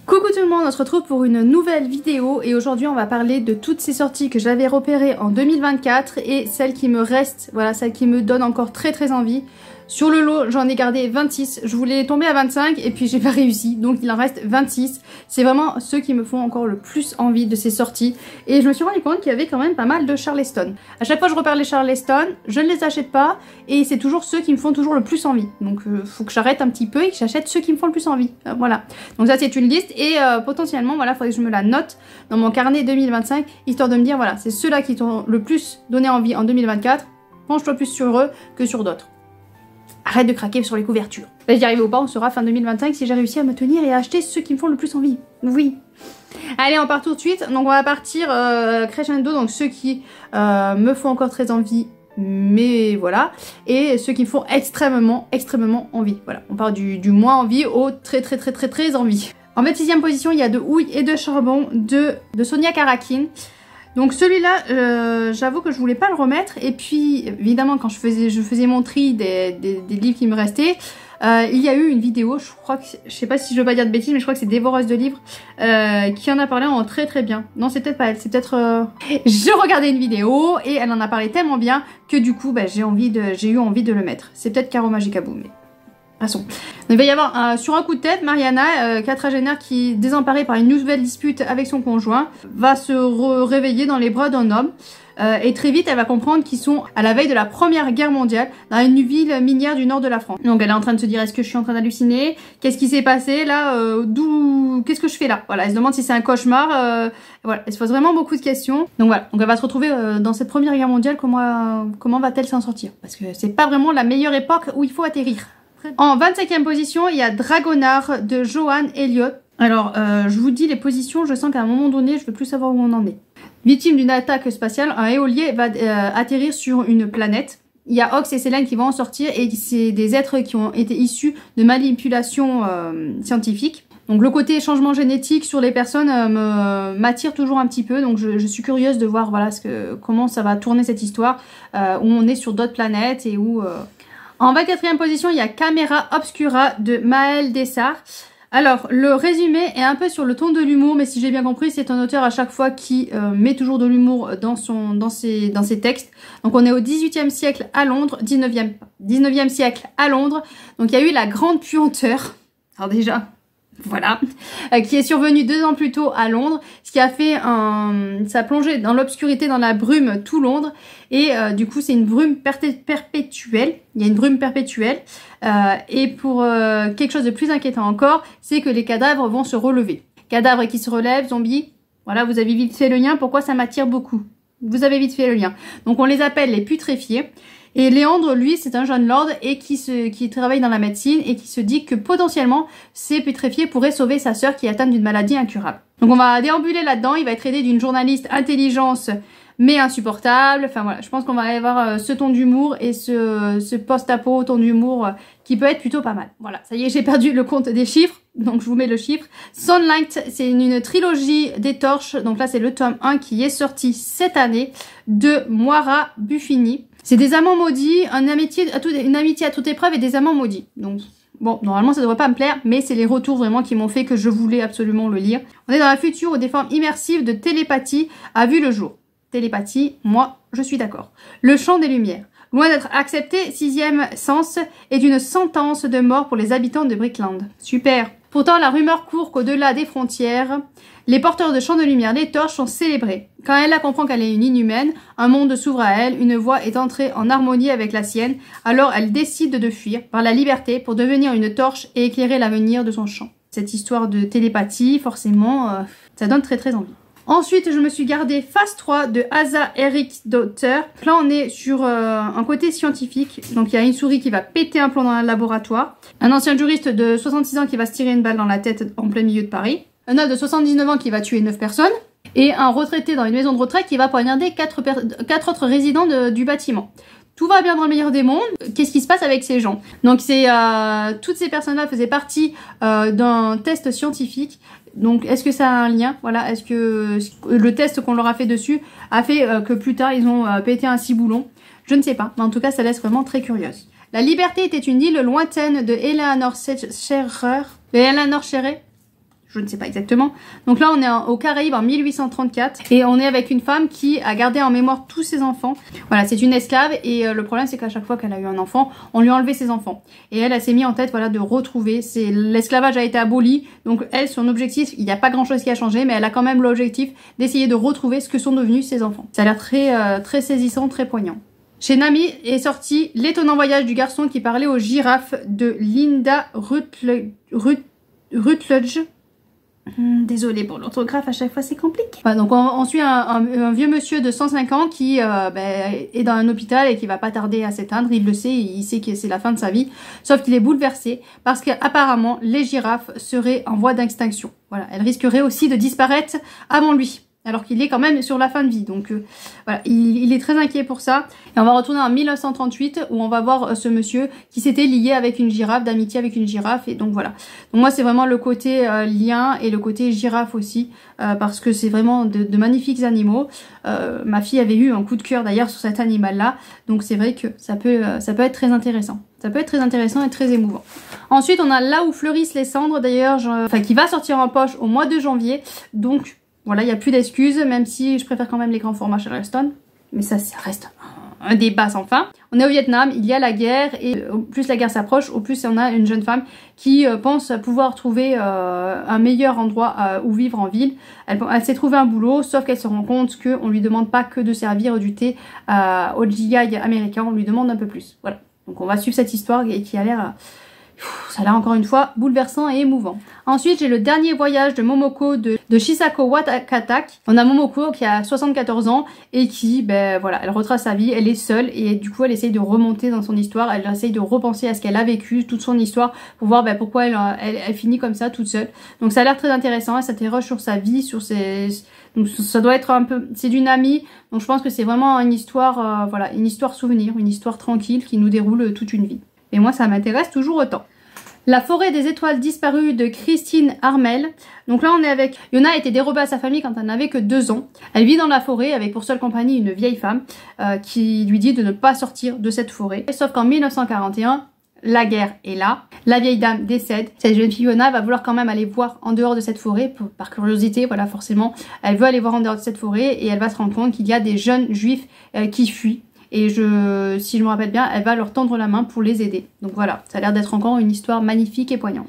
Coucou tout le monde, on se retrouve pour une nouvelle vidéo et aujourd'hui on va parler de toutes ces sorties que j'avais repérées en 2024 et celles qui me restent, voilà, celles qui me donnent encore très envie. Sur le lot, j'en ai gardé 26, je voulais tomber à 25 et puis j'ai pas réussi, donc il en reste 26. C'est vraiment ceux qui me font encore le plus envie de ces sorties et je me suis rendu compte qu'il y avait quand même pas mal de Charleston. À chaque fois je repère les Charleston, je ne les achète pas et c'est toujours ceux qui me font toujours le plus envie. Donc faut que j'arrête un petit peu et que j'achète ceux qui me font le plus envie. Voilà. Donc ça c'est une liste et potentiellement voilà, faudrait que je me la note dans mon carnet 2025 histoire de me dire voilà, c'est ceux-là qui t'ont le plus donné envie en 2024. Penche-toi plus sur eux que sur d'autres. Arrête de craquer sur les couvertures. Là, j'y arrive ou pas, on saura fin 2025 si j'ai réussi à me tenir et à acheter ceux qui me font le plus envie. Oui. Allez, on part tout de suite. Donc, on va partir crescendo, donc ceux qui me font encore très envie, mais voilà. Et ceux qui me font extrêmement envie. Voilà, on part du moins envie au très envie. En 26e position, il y a de Houille et de Charbon de Sonia Karakin. Donc celui-là, j'avoue que je voulais pas le remettre. Et puis, évidemment, quand je faisais mon tri des livres qui me restaient, il y a eu une vidéo, je crois que, je sais pas si je veux pas dire de bêtises, mais je crois que c'est Dévoreuse de livres, qui en a parlé en très bien. Non, c'est peut-être pas elle, c'est peut-être... Je regardais une vidéo et elle en a parlé tellement bien que du coup, bah, j'ai eu envie de le mettre. C'est peut-être Caro Magicabou, mais... Passons. Il va y avoir sur un coup de tête, Mariana, quadragénaire qui, désemparée par une nouvelle dispute avec son conjoint, va se réveiller dans les bras d'un homme. Et très vite, elle va comprendre qu'ils sont à la veille de la Première Guerre mondiale dans une ville minière du nord de la France. Donc elle est en train de se dire, est-ce que je suis en train d'halluciner? Qu'est-ce qui s'est passé là? Qu'est-ce que je fais là? Voilà, elle se demande si c'est un cauchemar. Voilà, elle se pose vraiment beaucoup de questions. Donc voilà, donc elle va se retrouver dans cette Première Guerre mondiale. Comment va-t-elle s'en sortir? Parce que c'est pas vraiment la meilleure époque où il faut atterrir. En 25e position, il y a Dragonard de Joanne Elliott. Alors, je vous dis les positions, je sens qu'à un moment donné, je veux plus savoir où on en est. Victime d'une attaque spatiale, un éolier va atterrir sur une planète. Il y a Ox et Selene qui vont en sortir et c'est des êtres qui ont été issus de manipulations scientifiques. Donc le côté changement génétique sur les personnes m'attire toujours un petit peu, donc je suis curieuse de voir voilà, comment ça va tourner cette histoire, où on est sur d'autres planètes et où... En 24e position, il y a Camera Obscura de Maël Dessart. Alors, le résumé est un peu sur le ton de l'humour, mais si j'ai bien compris, c'est un auteur à chaque fois qui met toujours de l'humour dans ses textes. Donc, on est au 18e siècle à Londres, 19e siècle à Londres. Donc, il y a eu la grande puanteur. Alors déjà... Voilà, qui est survenu 2 ans plus tôt à Londres, ce qui a fait ça a plongé dans l'obscurité, dans la brume, tout Londres, et du coup c'est une brume perpétuelle, il y a une brume perpétuelle, et pour quelque chose de plus inquiétant encore, c'est que les cadavres vont se relever. Cadavres qui se relèvent, zombies, voilà, vous avez vite fait le lien, pourquoi ça m'attire beaucoup? Vous avez vite fait le lien. Donc on les appelle les putréfiés. Et Léandre, lui, c'est un jeune lord et qui travaille dans la médecine et qui se dit que potentiellement, ces putréfiés pourraient sauver sa sœur qui est atteinte d'une maladie incurable. Donc on va déambuler là-dedans, il va être aidé d'une journaliste intelligence mais insupportable. Enfin voilà, je pense qu'on va avoir ce ton d'humour et ce post-apo, ton d'humour qui peut être plutôt pas mal. Voilà, ça y est, j'ai perdu le compte des chiffres, donc je vous mets le chiffre. Sunlight, c'est une trilogie des torches, donc là c'est le tome 1 qui est sorti cette année de Moira Buffini. C'est des amants maudits, une amitié à toute épreuve et des amants maudits. Donc bon, normalement ça devrait pas me plaire, mais c'est les retours vraiment qui m'ont fait que je voulais absolument le lire. On est dans un futur où des formes immersives de télépathie a vu le jour. Télépathie, moi je suis d'accord. Le chant des lumières. Loin d'être accepté, 6e sens est une sentence de mort pour les habitants de Brickland. Super. Pourtant, la rumeur court qu'au-delà des frontières, les porteurs de champs de lumière des torches sont célébrés. Quand Ella comprend qu'elle est une inhumaine, un monde s'ouvre à elle, une voie est entrée en harmonie avec la sienne, alors elle décide de fuir par la liberté pour devenir une torche et éclairer l'avenir de son champ. Cette histoire de télépathie, forcément, ça donne très envie. Ensuite, je me suis gardé Phase 3 de Asa Eriksdotter. Là, on est sur un côté scientifique. Donc, il y a une souris qui va péter un plomb dans un laboratoire. Un ancien juriste de 66 ans qui va se tirer une balle dans la tête en plein milieu de Paris. Un homme de 79 ans qui va tuer 9 personnes. Et un retraité dans une maison de retraite qui va poignarder 4 autres résidents du bâtiment. Tout va bien dans le meilleur des mondes. Qu'est-ce qui se passe avec ces gens? Donc, toutes ces personnes-là faisaient partie d'un test scientifique. Donc, est-ce que ça a un lien? Voilà, est-ce que le test qu'on leur a fait dessus a fait que plus tard, ils ont pété un ciboulon? Je ne sais pas, mais en tout cas, ça laisse vraiment très curieuse. La liberté était une île lointaine de Eleanor Scherer. je ne sais pas exactement. Donc là on est aux Caraïbes en 1834 et on est avec une femme qui a gardé en mémoire tous ses enfants. Voilà, c'est une esclave et le problème c'est qu'à chaque fois qu'elle a eu un enfant, on lui a enlevé ses enfants. Et elle s'est mis en tête voilà de retrouver, l'esclavage a été aboli, donc elle son objectif, il n'y a pas grand chose qui a changé, mais elle a quand même l'objectif d'essayer de retrouver ce que sont devenus ses enfants. Ça a l'air très saisissant, très poignant. Chez Nami est sorti L'étonnant voyage du garçon qui parlait aux girafes de Linda Rutledge. Désolée pour l'orthographe, à chaque fois c'est compliqué. Voilà, donc on suit un vieux monsieur de 105 ans qui est dans un hôpital et qui va pas tarder à s'éteindre. Il le sait, il sait que c'est la fin de sa vie. Sauf qu'il est bouleversé parce qu'apparemment les girafes seraient en voie d'extinction. Voilà, elles risqueraient aussi de disparaître avant lui. Alors qu'il est quand même sur la fin de vie. Donc voilà, il est très inquiet pour ça. Et on va retourner en 1938 où on va voir ce monsieur qui s'était lié avec une girafe, d'amitié avec une girafe. Et donc voilà. Donc moi c'est vraiment le côté lien et le côté girafe aussi. Parce que c'est vraiment de magnifiques animaux. Ma fille avait eu un coup de cœur d'ailleurs sur cet animal-là. Donc c'est vrai que ça peut être très intéressant. Ça peut être très intéressant et très émouvant. Ensuite on a Là où fleurissent les cendres d'ailleurs, qui va sortir en poche au mois de janvier. Donc voilà, il n'y a plus d'excuses, même si je préfère quand même les grands formats Charleston. Mais ça reste un débat sans fin. On est au Vietnam, il y a la guerre, et au plus la guerre s'approche, au plus on a une jeune femme qui pense pouvoir trouver un meilleur endroit où vivre en ville. Elle s'est trouvé un boulot, sauf qu'elle se rend compte qu'on lui demande pas que de servir du thé au GI américain, on lui demande un peu plus. Voilà, donc on va suivre cette histoire qui a l'air... ça a l'air encore une fois bouleversant et émouvant. Ensuite, j'ai le dernier voyage de Momoko de Shisako Wakatak. On a Momoko qui a 74 ans et qui, ben voilà, elle retrace sa vie, elle est seule et du coup elle essaye de remonter dans son histoire, elle essaye de repenser à ce qu'elle a vécu, toute son histoire, pour voir ben, pourquoi elle finit comme ça, toute seule. Donc ça a l'air très intéressant, elle s'interroge sur sa vie, sur ses... Donc ça doit être un peu... C'est d'une amie, donc je pense que c'est vraiment une histoire, voilà, une histoire souvenir, une histoire tranquille qui nous déroule toute une vie. Et moi ça m'intéresse toujours autant. La forêt des étoiles disparues de Christine Armel. Donc là on est avec... Yona a été dérobée à sa famille quand elle n'avait que 2 ans. Elle vit dans la forêt avec pour seule compagnie une vieille femme qui lui dit de ne pas sortir de cette forêt. Sauf qu'en 1941, la guerre est là. La vieille dame décède. Cette jeune fille Yona va vouloir quand même aller voir en dehors de cette forêt, par curiosité, voilà forcément. Elle veut aller voir en dehors de cette forêt et elle va se rendre compte qu'il y a des jeunes juifs qui fuient. Et si je me rappelle bien, elle va leur tendre la main pour les aider. Donc voilà, ça a l'air d'être encore une histoire magnifique et poignante.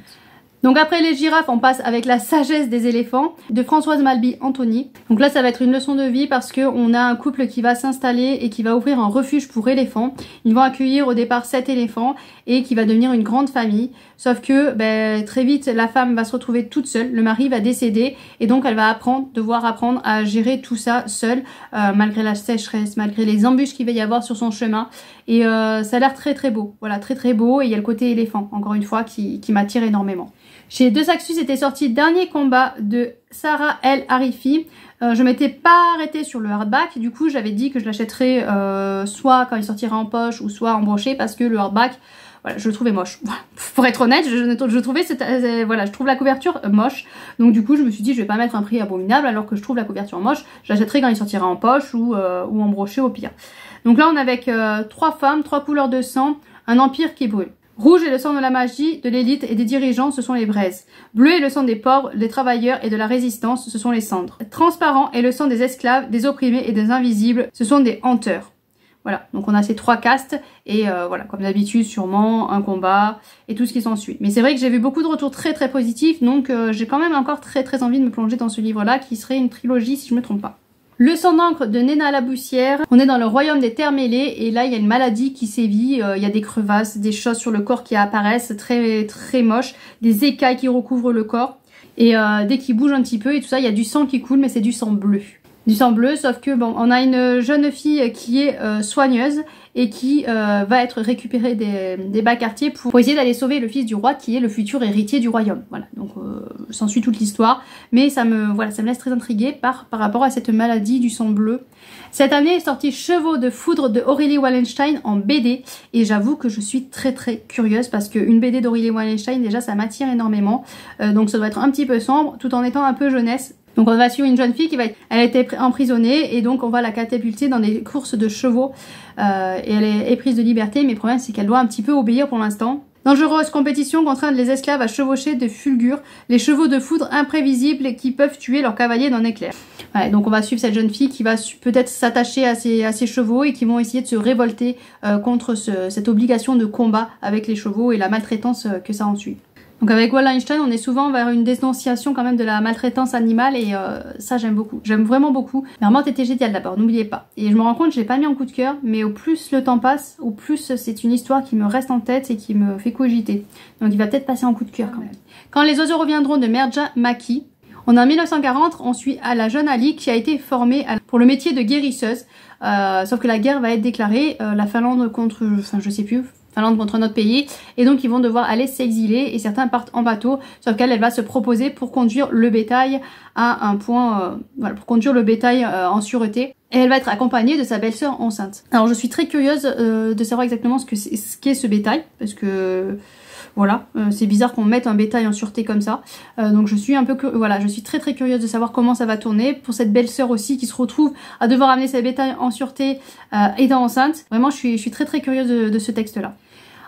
Donc après les girafes, on passe avec La sagesse des éléphants de Françoise Malby Anthony. Donc là, ça va être une leçon de vie parce qu'on a un couple qui va s'installer et qui va ouvrir un refuge pour éléphants. Ils vont accueillir au départ 7 éléphants et qui va devenir une grande famille. Sauf que ben, très vite, la femme va se retrouver toute seule, le mari va décéder et donc elle va devoir apprendre à gérer tout ça seule, malgré la sécheresse, malgré les embûches qu'il va y avoir sur son chemin. Et ça a l'air très beau, voilà, très beau. Et il y a le côté éléphant, encore une fois, qui m'attire énormément. Chez Deux Axus était sorti Dernier combat de Sarah El Harifi. Je m'étais pas arrêtée sur le hardback, du coup j'avais dit que je l'achèterais soit quand il sortira en poche ou soit en brochet parce que le hardback, voilà, je le trouvais moche. Pour être honnête, je trouvais voilà, je trouve la couverture moche. Donc du coup je me suis dit je vais pas mettre un prix abominable alors que je trouve la couverture moche. Je l'achèterai quand il sortira en poche ou en brochet au pire. Donc là on est avec 3 femmes, 3 couleurs de sang, un empire qui brûle. Rouge est le sang de la magie, de l'élite et des dirigeants, ce sont les braises. Bleu est le sang des pauvres, des travailleurs et de la résistance, ce sont les cendres. Transparent est le sang des esclaves, des opprimés et des invisibles, ce sont des hanteurs. Voilà, donc on a ces 3 castes et voilà, comme d'habitude, sûrement un combat et tout ce qui s'ensuit. Mais c'est vrai que j'ai vu beaucoup de retours très positifs, donc j'ai quand même encore très envie de me plonger dans ce livre-là, qui serait une trilogie si je me trompe pas. Le sang d'encre de Néna Laboussière. On est dans le royaume des terres mêlées et là il y a une maladie qui sévit, il y a des crevasses, des choses sur le corps qui apparaissent très moches, des écailles qui recouvrent le corps et dès qu'il bouge un petit peu et tout ça, il y a du sang qui coule mais c'est du sang bleu. Du sang bleu, sauf que bon, on a une jeune fille qui est soigneuse et qui va être récupérée des bas quartiers pour essayer d'aller sauver le fils du roi qui est le futur héritier du royaume. Voilà, donc s'ensuit toute l'histoire, mais ça me laisse très intriguée par rapport à cette maladie du sang bleu. Cette année est sorti Chevaux de foudre de Aurélie Wallenstein en BD et j'avoue que je suis très curieuse parce qu'une BD d'Aurélie Wallenstein déjà ça m'attire énormément, donc ça doit être un petit peu sombre tout en étant un peu jeunesse. Donc on va suivre une jeune fille qui elle a été emprisonnée et donc on va la catapulter dans des courses de chevaux et elle est éprise de liberté, mais le problème c'est qu'elle doit un petit peu obéir pour l'instant. Dangereuse compétition contraint les esclaves à chevaucher de fulgures, les chevaux de foudre imprévisibles qui peuvent tuer leurs cavaliers d'un éclair. Ouais, donc on va suivre cette jeune fille qui va peut-être s'attacher à ses chevaux et qui vont essayer de se révolter contre cette obligation de combat avec les chevaux et la maltraitance que ça en suit. Donc avec Wallenstein, on est souvent vers une dénonciation quand même de la maltraitance animale et ça j'aime beaucoup. J'aime vraiment beaucoup. Mais Mort était génial d'abord, n'oubliez pas. Et je me rends compte, je l'ai pas mis en coup de cœur, mais au plus le temps passe, au plus c'est une histoire qui me reste en tête et qui me fait cogiter. Donc il va peut-être passer en coup de cœur quand même. Quand les oiseaux reviendront de Merja Maki, on est en 1940, on suit à la jeune Ali qui a été formée pour le métier de guérisseuse. Sauf que la guerre va être déclarée, la Finlande contre, enfin je sais plus, Finlande contre notre pays, et donc ils vont devoir aller s'exiler et certains partent en bateau, sauf qu'elle va se proposer pour conduire le bétail à un point, voilà, pour conduire le bétail en sûreté, et elle va être accompagnée de sa belle-sœur enceinte. Alors je suis très curieuse de savoir exactement ce qu'est ce bétail, parce que voilà, c'est bizarre qu'on mette un bétail en sûreté comme ça, donc je suis un peu, voilà, je suis très curieuse de savoir comment ça va tourner, pour cette belle-sœur aussi qui se retrouve à devoir amener sa bétail en sûreté étant enceinte. Vraiment je suis très curieuse de ce texte-là.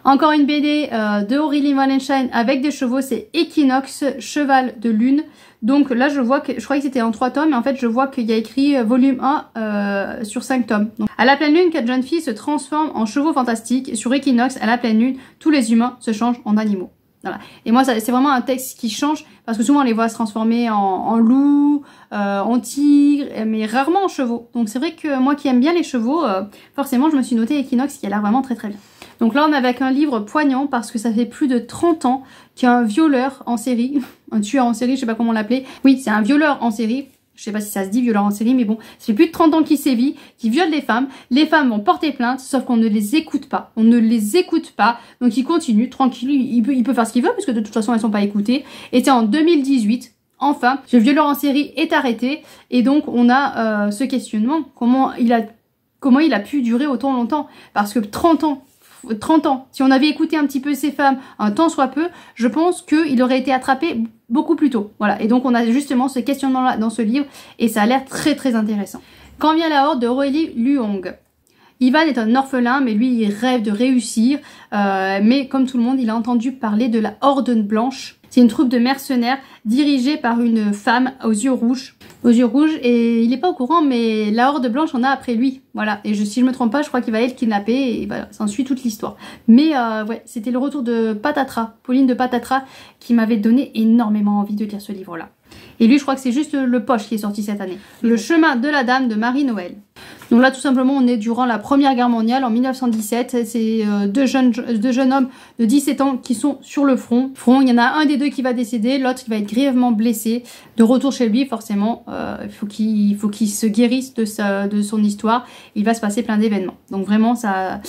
Encore une BD de Aurélie Wallenstein avec des chevaux, c'est Equinox, cheval de lune. Donc là je vois que, je croyais que c'était en 3 tomes, mais en fait je vois qu'il y a écrit volume 1 sur 5 tomes. Donc, à la pleine lune, 4 jeunes filles se transforment en chevaux fantastiques. Sur Equinox, à la pleine lune, tous les humains se changent en animaux. Voilà. Et moi c'est vraiment un texte qui change, parce que souvent on les voit se transformer en loup, en tigre, mais rarement en chevaux. Donc c'est vrai que moi qui aime bien les chevaux, forcément je me suis noté Equinox qui a l'air vraiment très bien. Donc là on est avec un livre poignant parce que ça fait plus de 30 ans qu'il y a un violeur en série, un tueur en série, je sais pas comment l'appeler. Oui, c'est un violeur en série. Je sais pas si ça se dit violeur en série, mais bon, ça fait plus de 30 ans qu'il sévit, qu'il viole des femmes. Les femmes vont porter plainte, sauf qu'on ne les écoute pas. On ne les écoute pas, donc il continue, tranquille, il peut faire ce qu'il veut, parce que de toute façon, elles sont pas écoutées. Et c'est en 2018, enfin, ce violeur en série est arrêté, et donc on a ce questionnement, comment il a pu durer autant longtemps, parce que 30 ans, si on avait écouté un petit peu ces femmes, un tant soit peu, je pense qu'il aurait été attrapé beaucoup plus tôt. Voilà, et donc on a justement ce questionnement-là dans ce livre, et ça a l'air très intéressant. Quand vient la horde de Aurélie Luong. Ivan est un orphelin, mais lui il rêve de réussir, mais comme tout le monde, il a entendu parler de la Horde Blanche. C'est une troupe de mercenaires dirigée par une femme aux yeux rouges. Et il n'est pas au courant, mais la Horde Blanche en a après lui. Voilà, et si je me trompe pas, je crois qu'il va être kidnappé, et voilà, ça en suit toute l'histoire. Mais ouais, c'était le retour de Patatras, Pauline de Patatras, qui m'avait donné énormément envie de lire ce livre-là. Et lui, je crois que c'est juste le poche qui est sorti cette année. Le chemin de la dame de Marie-Noël. Donc là, tout simplement, on est durant la Première Guerre mondiale, en 1917. C'est deux jeunes hommes de 17 ans qui sont sur le front. Il y en a un des deux qui va décéder, l'autre qui va être grièvement blessé. De retour chez lui, forcément, il faut qu'il se guérisse de son histoire. Il va se passer plein d'événements. Donc vraiment, ça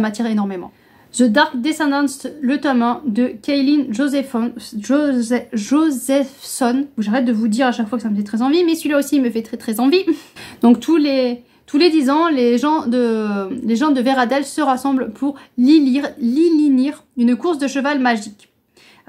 m'attire énormément. The Dark Descendants, le tome 1 de Kaylin Josephson. J'arrête de vous dire à chaque fois que ça me fait très envie, mais celui-là aussi il me fait très envie. Donc tous les 10 ans, les gens de Veradel se rassemblent pour Lilinir, une course de cheval magique.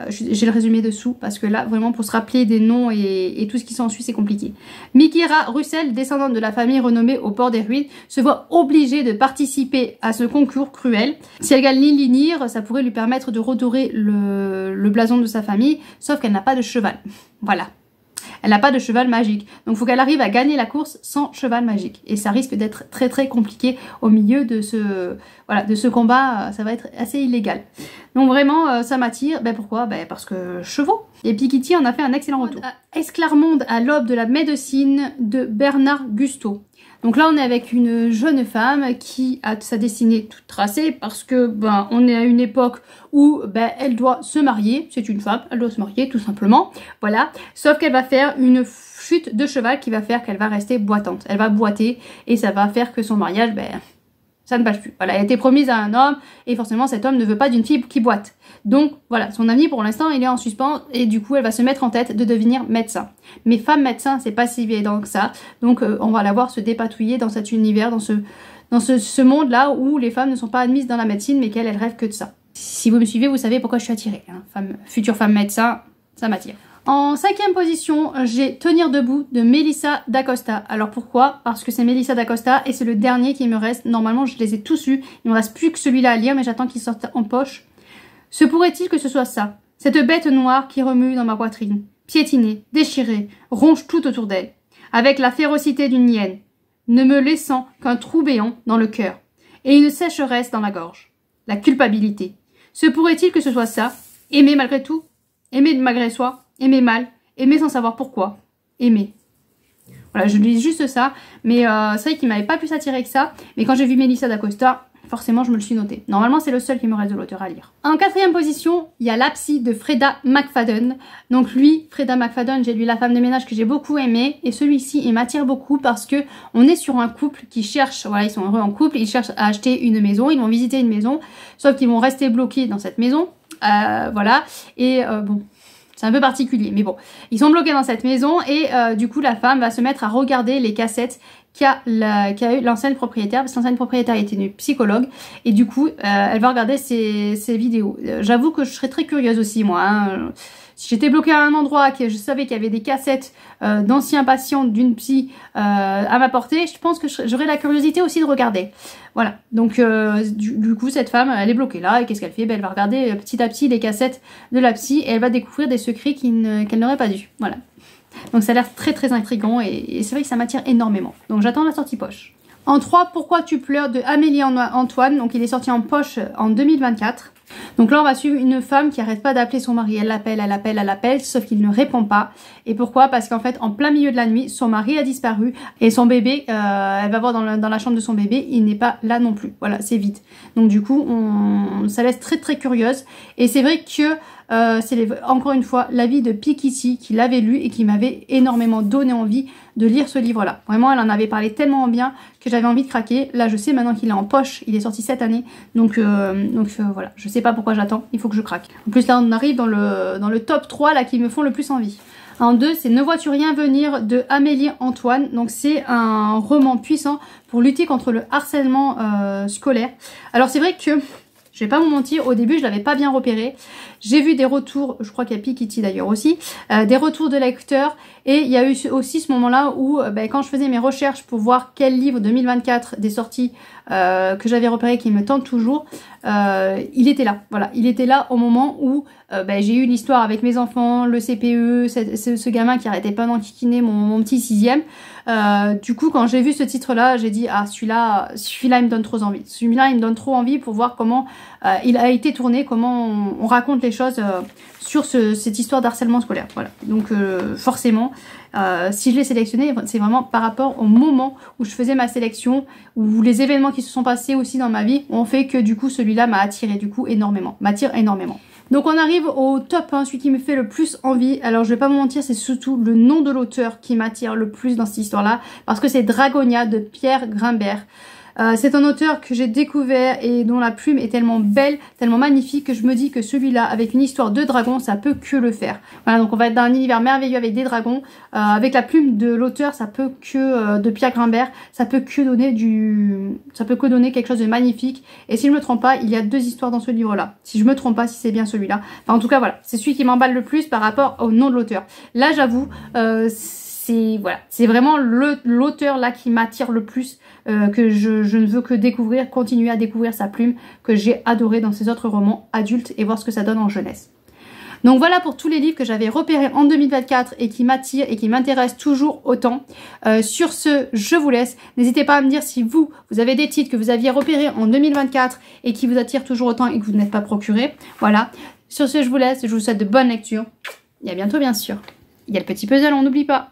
J'ai le résumé dessous parce que là, vraiment, pour se rappeler des noms et tout ce qui s'ensuit, c'est compliqué. Mikira Russell, descendante de la famille renommée au bord des ruines, se voit obligée de participer à ce concours cruel. Si elle gagne Lilinir, ça pourrait lui permettre de redorer le blason de sa famille, sauf qu'elle n'a pas de cheval. Voilà. Elle n'a pas de cheval magique. Donc il faut qu'elle arrive à gagner la course sans cheval magique. Et ça risque d'être très compliqué au milieu de ce combat. Ça va être assez illégal. Donc vraiment, ça m'attire. Ben pourquoi? Ben parce que chevaux. Et Piketty en a fait un excellent retour. Esclarmonde à l'aube de la médecine de Bernard Gusteau. Donc là, on est avec une jeune femme qui a sa destinée toute tracée parce que ben on est à une époque où ben elle doit se marier. C'est une femme, elle doit se marier tout simplement. Voilà. Sauf qu'elle va faire une chute de cheval qui va faire qu'elle va rester boitante. Elle va boiter et ça va faire que son mariage, ben ça ne passe plus. Voilà, elle a été promise à un homme et forcément cet homme ne veut pas d'une fille qui boite. Donc voilà, son avenir pour l'instant il est en suspens et du coup elle va se mettre en tête de devenir médecin. Mais femme médecin c'est pas si évident que ça. Donc on va la voir se dépatouiller dans cet univers, dans ce monde là où les femmes ne sont pas admises dans la médecine mais qu'elle rêve que de ça. Si vous me suivez vous savez pourquoi je suis attirée. Hein. Future femme médecin, ça m'attire. En 5e position, j'ai Tenir debout de Melissa d'Acosta. Alors pourquoi? Parce que c'est Melissa d'Acosta et c'est le dernier qui me reste. Normalement, je les ai tous eus. Il me reste plus que celui-là à lire, mais j'attends qu'il sorte en poche. Se pourrait-il que ce soit ça, cette bête noire qui remue dans ma poitrine, piétinée, déchirée, ronge tout autour d'elle, avec la férocité d'une hyène, ne me laissant qu'un trou béant dans le cœur, et une sécheresse dans la gorge. La culpabilité. Se pourrait-il que ce soit ça, aimer malgré tout, aimer malgré soi, aimer mal, aimer sans savoir pourquoi, aimer. Voilà, je lis juste ça, mais c'est vrai qu'il m'avait pas plus attiré que ça, mais quand j'ai vu Melissa d'Acosta, forcément je me le suis noté. Normalement c'est le seul qui me reste de l'auteur à lire. En 4e position, il y a La Psy de Freda McFadden. Donc lui, Freda McFadden, j'ai lu La Femme de ménage que j'ai beaucoup aimé, et celui-ci il m'attire beaucoup parce que on est sur un couple qui cherche, voilà, ils sont heureux en couple, ils cherchent à acheter une maison, ils vont visiter une maison, sauf qu'ils vont rester bloqués dans cette maison, voilà, et bon... C'est un peu particulier, mais bon. Ils sont bloqués dans cette maison et du coup, la femme va se mettre à regarder les cassettes qu'a eu l'ancienne propriétaire, parce que l'ancienne propriétaire était une psychologue, et du coup, elle va regarder ces vidéos. J'avoue que je serais très curieuse aussi, moi. Hein. Si j'étais bloquée à un endroit, que je savais qu'il y avait des cassettes d'anciens patients d'une psy à m'apporter, je pense que j'aurais la curiosité aussi de regarder. Voilà, donc du coup cette femme elle est bloquée là et qu'est-ce qu'elle fait? Ben, elle va regarder petit à petit les cassettes de la psy et elle va découvrir des secrets qu'elle n'aurait pas dû. Voilà, donc ça a l'air très très intriguant et c'est vrai que ça m'attire énormément. Donc j'attends la sortie poche. En 3, Pourquoi tu pleures de Amélie Antoine, donc il est sorti en poche en 2024. Donc là on va suivre une femme qui arrête pas d'appeler son mari, elle l'appelle, sauf qu'il ne répond pas. Et pourquoi? Parce qu'en fait en plein milieu de la nuit, son mari a disparu et son bébé, elle va voir dans la chambre de son bébé, il n'est pas là non plus. Voilà, c'est vide. Donc du coup, ça laisse très très curieuse. Et c'est vrai que c'est encore une fois l'avis de Pikiti qui l'avait lu et qui m'avait énormément donné envie de lire ce livre-là. Vraiment, elle en avait parlé tellement bien que j'avais envie de craquer. Là, je sais maintenant qu'il est en poche, il est sorti cette année. Donc voilà, je sais pas pourquoi j'attends, il faut que je craque. En plus, là, on arrive dans le top 3 là, qui me font le plus envie. En 2, c'est Ne vois-tu rien venir de Amélie Antoine. Donc c'est un roman puissant pour lutter contre le harcèlement scolaire. Alors c'est vrai que, je vais pas vous mentir, au début je l'avais pas bien repéré. J'ai vu des retours, je crois qu'il y a Pikiti d'ailleurs aussi, des retours de lecteurs. Et il y a eu aussi ce moment-là où quand je faisais mes recherches pour voir quel livre 2024 des sorties que j'avais repéré qui me tente toujours, il était là. Voilà, il était là au moment où j'ai eu l'histoire avec mes enfants, le CPE, ce gamin qui arrêtait pas d'enquiquiner mon petit 6e. Du coup, quand j'ai vu ce titre-là, j'ai dit ah celui-là il me donne trop envie. Celui-là il me donne trop envie pour voir comment il a été tourné, comment on raconte les choses sur cette histoire d'harcèlement scolaire. Voilà. Donc forcément, si je l'ai sélectionné, c'est vraiment par rapport au moment où je faisais ma sélection, où les événements qui se sont passés aussi dans ma vie ont fait que du coup celui-là m'a attiré du coup énormément, m'attire énormément. Donc on arrive au top 1, celui qui me fait le plus envie. Alors je vais pas vous mentir, c'est surtout le nom de l'auteur qui m'attire le plus dans cette histoire-là, parce que c'est Dragonia de Pierre Grimbert. C'est un auteur que j'ai découvert et dont la plume est tellement belle, tellement magnifique que je me dis que celui-là, avec une histoire de dragon, ça peut que le faire. Voilà, donc on va être dans un univers merveilleux avec des dragons. Avec la plume de l'auteur, ça peut que, de Pierre Grimbert, ça peut que donner quelque chose de magnifique. Et si je me trompe pas, il y a 2 histoires dans ce livre-là. Si je me trompe pas, si c'est bien celui-là. Enfin, en tout cas, voilà, c'est celui qui m'emballe le plus par rapport au nom de l'auteur. Là, j'avoue, c'est vraiment l'auteur là qui m'attire le plus, que je ne veux que découvrir, continuer à découvrir sa plume, que j'ai adoré dans ses autres romans adultes et voir ce que ça donne en jeunesse. Donc voilà pour tous les livres que j'avais repérés en 2024 et qui m'attirent et qui m'intéressent toujours autant. Sur ce, je vous laisse. N'hésitez pas à me dire si vous avez des titres que vous aviez repérés en 2024 et qui vous attirent toujours autant et que vous n'êtes pas procuré. Voilà. Sur ce, je vous laisse. Je vous souhaite de bonnes lectures. Et à bientôt, bien sûr. Il y a le petit puzzle, on n'oublie pas.